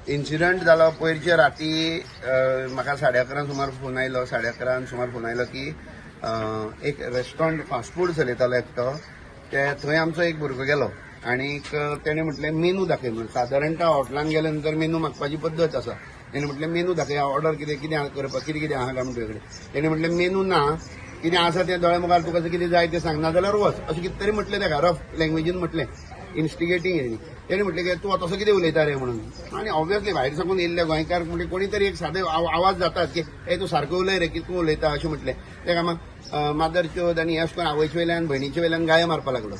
Incident जालो पयरचे राती म्हाका 11:30 सुमार फोन आयलो 11:30 सुमार फोन आयलो की एक रेस्टॉरंट फास्ट फूड चलयतालो एकटो थंय आमचो एक भुरगो गेलो आनीक तेणें म्हटलें मेनू दाखय म्हणून सादारणता हॉटेलांत गेले नंतर मेनू मागपाची पद्दत आसा तेणें म्हटलें मेनू दाखय ऑर्डर कितें कितें करपाक कितें कितें आहा काय म्हणून तुजे कडेन तेणें म्हटलें मेनू ना कितें आसा तें दोळे मुखार तुका कितें जाय तें सांग ना जाल्यार वच अशें कितें तरी म्हटलें तेका रफ लँग्वेजीन म्हटलें इन्स्टिगेटींग हेणी तेणें म्हटलें की तूं तसो कितें उलयता रे म्हणून आनी ऑब्वियसली भायर साकून येयल्ले गोंयकार म्हणजे कोणी तरी एक सादे आवाज जातात की ए तूं सारको उलय रे की तूं उलयता अशें म्हटलें तेका मादर चोद आनी अशें करून आवयचे वयल्यान भयणीचे वयल्यान गायो मारपाक लागलो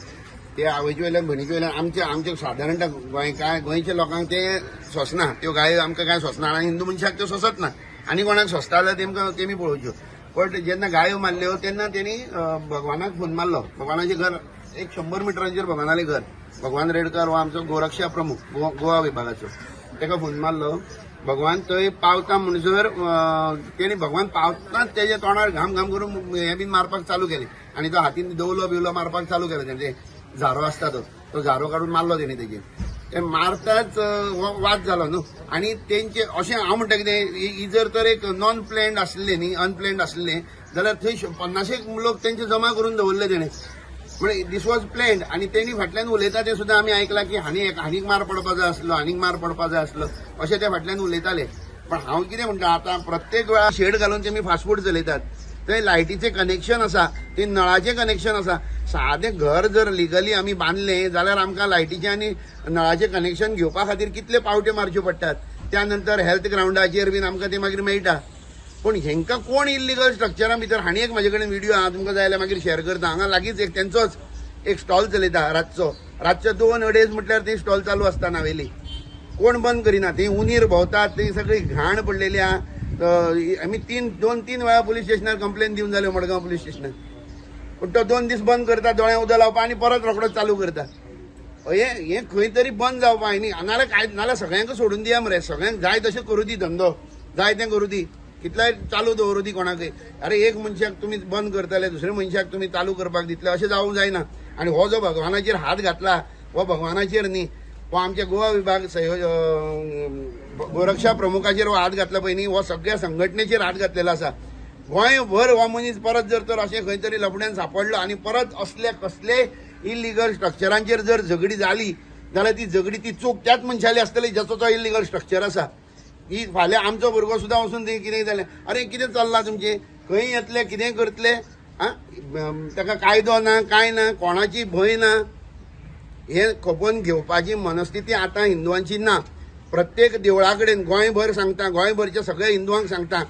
ते आवयचे वयल्यान भयणीचे वयल्यान आमचे सादारणता गोंयच्या लोकांक ते सोंसना त्यो गायो आमकां कांय सोंसना आनी हिंदू मनशाक त्यो सोंसत ना आनी कोणाक सोंसता जाल्यार तेमकां तेमी पळोवच्यो बट जेन्ना गायो मारल्यो तेन्ना तेणी भगवानाक फोन मारलो भगवानाचें घर एक 100 मिटरांचेर भगवानालें घर भगवान रेडकर हो आमचो गोरक्षा प्रमुख गोवा विभागाचो ताका फोन मारलो भगवान थंय पावता म्हणसर तेणी भगवान पावताच तेजे तोंडार घाम घाम करून हें बीन मारपाक चालू केलें आनी तो हातीन दवलो बिवलो मारपाक चालू केलो तेंचे झारो आसता तो झारो काडून मारलो तेणी तेजेर ते मारताच वाद जालो न्हू आनी तेंचे अशें हांव म्हणटा कितें ही जर तर एक नॉन प्लॅन्ड आसलें न्ही अनप्लॅन्ड आसलें जाल्यार थंय 50 लोक तेंचे जमा करून दवरले तेणें म्हणजे दीस वॉज प्लॅन्ड आनी तेणी फाटल्यान उलयता ते सुद्दां आमी आयकलां की हानीक मार पडपाक जाय आसलो हानीक मार पडपाक जाय आसलो अशें ते फाटल्यान उलयताले पण हांव कितें म्हणटा आतां प्रत्येक वेळा शेड घालून तेमी फास्ट फूड चलयतात थंय लायटीचें कनेक्शन आसा थंय नळाचें कनेक्शन आसा सादें घर जर लिगली आमी बांदलें जाल्यार आमकां लायटीचें आनी नळाचें कनेक्शन घेवपा खातीर कितले पावटे मारच्यो पडटात त्या नंतर हेल्थ ग्राउंडाचेर बीन आमकां ते मागीर मेळटा पण हेंकां कोण इल्लीगल स्ट्रक्चरा भितर हांणी एक म्हाजे कडेन व्हिडिओ आहा तुमकां जाय जाल्यार मागीर शेअर करता हांगा लागींच एक तेंचोच एक स्टॉल चलयता रातचो 2 म्हटल्यार ती स्टॉल चालू आसता नावेली कोण बंद करिना थंय उंदीर भोंवतात थंय सगळी घाण पडलेली आहा आमी 2-3 वेळा पुलीस स्टेशनार कंप्लेन दिवन जाल्यो मडगांव पुलीस स्टेशनार पूण तो 2 दीस बंद करता दोळ्या उदक लावपा आनी परत रोखडोच चालू करता हे खंय तरी बंद जावपा न्ही नाल्यार सगळ्यांक सोडून दिया मरे सगळ्यांक जाय तशें करूं दी धंदो जाय तें करूं दी कितलाय चालू दवरूं दी कोणाकय अरे एक मनशाक तुमी बंद करतले दुसऱ्या मनशाक तुमी चालू करपाक दितले अशें जावंक जायना आनी हो जो भगवानाचेर हात घातला हो भगवानाचेर न्ही हो आमच्या गोवा विभाग गोरक्षा प्रमुखाचेर हो हात घातला पळय न्ही हो सगळ्या संघटनेचेर हात घातलेलो आसा गोंयभर हो मनीस परत जर तर अशें खंय तरी लफड्यान सांपडलो आनी परत असले कसले इल्लीगल स्ट्रक्चरांचेर जर झगडी जाली जाल्यार ती झगडी ती चूक त्याच मनशाली आसतली जाचो तो इल्लीगल स्ट्रक्चर आसा ही फाल्यां आमचो भुरगो सुद्दां वचून थंय कितें जालें अरे कितें चल्लां तुमचें खंय येतले कितें करतले ताका कायदो ना कांय ना कोणाची भंय ना हे खपोवन घेवपाची मनस्थिती आतां हिंदुवांची ना प्रत्येक देवळा कडेन गोंयभर सांगता गोंयभरच्या सगळ्या हिंदुवांक सांगता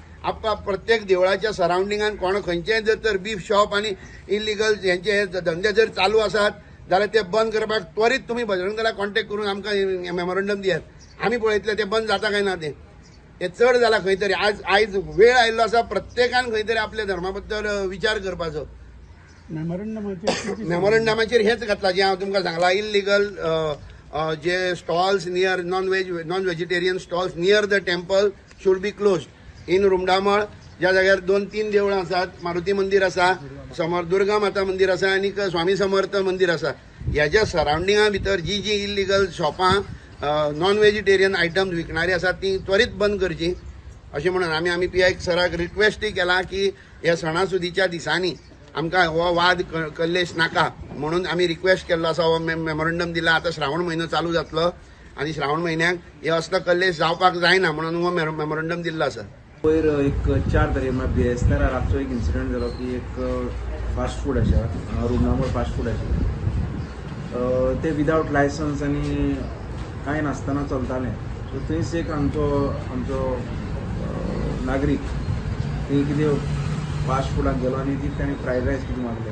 प्रत्येक देवळाच्या सरावंडिंगान कोण खंयचेय जर तर बीफ शॉप आनी इल्लीगल हेंचे धंदे जर चालू आसात जाल्यार ते बंद करपाक त्वरीत तुमी बजरंग दलाक कॉन्टॅक्ट करून आमकां मेमोरंडम दियात आमी पळयतले ते बंद जाता काय ना ते चड जाला खंय तरी आयज वेळ आयिल्लो आसा प्रत्येकान खंय तरी आपल्या धर्मा बद्दल विचार करपाचो मेमोरंडमाचेर हेच घातला जे हांव तुमकां सांगला इल्लीगल जे stalls near non vegetarian stalls near the temple should be closed in Rumdamol ज्या जाग्यार 2-3 देवळां आसात मारुती मंदिर आसा समोर दुर्गा माता मंदिर आसा आनी स्वामी समर्थ मंदिर आसा ह्याच्या सरावंडिंगा भितर जी इल्लीगल शॉपां नॉन व्हेजिटेरियन आयटम्स विकणारी आसात ती त्वरीत बंद करची अशें म्हणून आमी PI सराक रिक्वेस्टय केला की ह्या सणासुदीच्या दिसांनी आमकां हो वाद कल्लेश नाका म्हणून आमी रिक्वेस्ट केल्लो आसा हो मेमोरंडम दिला आतां श्रावण म्हयनो चालू जातलो आनी श्रावण म्हयन्याक हे असलो कल्लेश जावपाक जायना म्हणून हो मेमोरंडम दिल्लो आसा पयर एक 4 तारीख बिएसआर रातचो एक इन्सिडंट जालो की एक फास्ट फूड आसा रुमडामळ फास्ट फूड आसा ते विदावट लायसन्स आनी कांय नासतना चलतालें सो थंयच एक आमचो नागरीक थंय कितें फास्ट फुडाक गेलो आनी ती ताणें फ्रायड रायस कितें मागले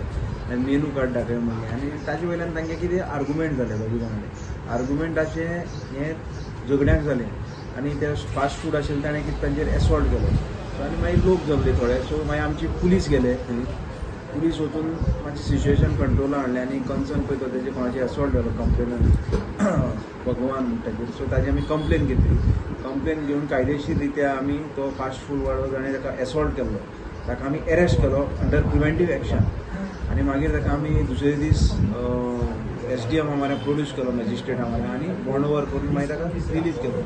आनी मेनू कार्ड दाखय म्हणलें आनी ताजे वयल्यान तांगे कितें आर्गुमेंट जालें दोगी जाणांचें आर्गुमेंटाचें हें झगड्याक जालें आनी ते फास्ट फूड आशिल्लें ताणें कितें तांचेर एसॉल्ट केलो सो आनी मागीर लोक जमले थोडे सो मागीर आमची पुलीस गेले थंय पुलीस वचून मातशें सिच्युएशन कंट्रोलान हाडलें आनी कन्सर्न पळय तो तेजे कोणाचेर एसॉल्ट जालो कंप्लेन भगवान म्हणटाचेर सो ताजी आमी कंप्लेन घेतली कंप्लेन घेवन कायदेशीर रित्या आमी तो फास्ट फूड वाडो जाणें ताका एसॉल्ट केल्लो ताका आमी अरेस्ट केलो अंडर प्रिव्हेंटीव एक्शन आनी मागीर ताका आमी दुसरे दीस SDM आम्हाला प्रोड्यूस केलो मॅजिस्ट्रेट आम्हाला आणि बॉन्ड ओवर करून मागीर ताका रिलीज केलो.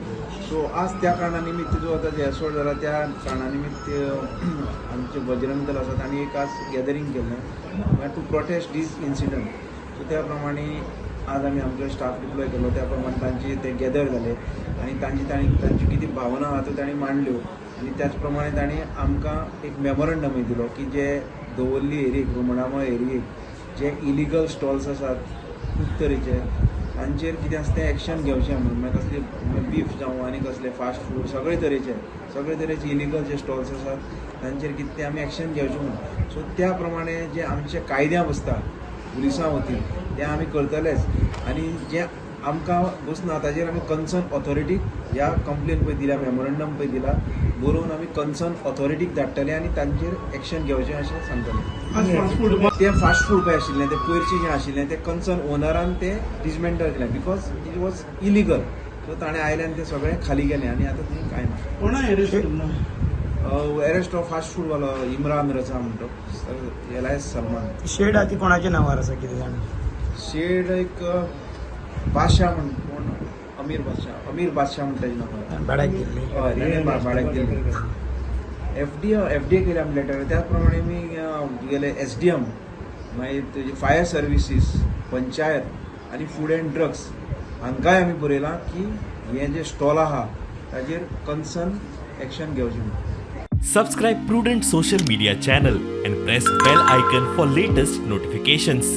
सो आज त्या कारणां निमित्त जो आतां जे एसोड जाला त्या कारणां निमित्त आमचे बजरंग दल आसा तांणी एक आज गॅदरींग केल्लें to protest this incident. So त्या प्रमाणे आज आमी आमचो स्टाफ डिप्लॉय केलो. त्या प्रमाणे तांचे ते गॅदर जाले आनी तांची कितें भावना आहा त्यो तांणी मांडल्यो आनी त्याच प्रमाणे तांणी आमकां एक मेमोरंडमूय दिलो की जे दवर्ली एरियेक रुमणामळ एरियेक जे इलिगल स्टॉल्स आसात खूब तरेचे तांचेर कितें आसा तें एक्शन घेवचें म्हणून मागीर कसले बीफ जावं आनी कसले फास्ट फूड सगळे तरेचे इलिगल जे स्टॉल्स आसात तांचेर कितें तें आमी एक्शन घेवचें म्हणून. सो त्या प्रमाणे जे आमचे कायद्या बसता पुलिसां वतीन तें आमी करतलेच आनी जे आमकां बसना ताजेर आमी कन्सर्न ऑथॉरिटीक ह्या कंप्लेन पळय दिल्या मेमोरंडम पळय दिला बरोवन आमी कन्सर्न ऑथॉरिटीक धाडटले आनी तांचेर एक्शन घेवचें अशें सांगतले. तें फास्ट फूड पळय आशिल्लें तें पयरचें जें आशिल्लें तें कन्सर्न ओनरान तें डिसमेंटल केलें because it was illegal. So ताणें आयल्यान तें सगळें खाली केलें आनी आतां थंय कांय ना. कोणा एरेस्ट ऑफ फास्ट फूड वालो इम्रान रजा म्हणतो एलायस सलमान. शेड आहा ती कोणाच्या नांवार आसा कितें जाण? शेड एक बादशाह म्हण कोण अमीर बादशाह म्हणटा ताजें नांव भाड्याक गेल्ली. हय ताणें भाड्याक दिल्ली. एफडीए केली आमी लेटर. त्याच प्रमाणे आमी गेले SDM मागीर तेजी फायर सर्विसीस पंचायत आनी फूड एंड ड्रग्स हांकांय आमी बरयलां की हे जे स्टॉल आहा ताजेर कन्सर्न एक्शन घेवचें म्हणून. Subscribe Prudent social media channel and press bell icon for latest notifications.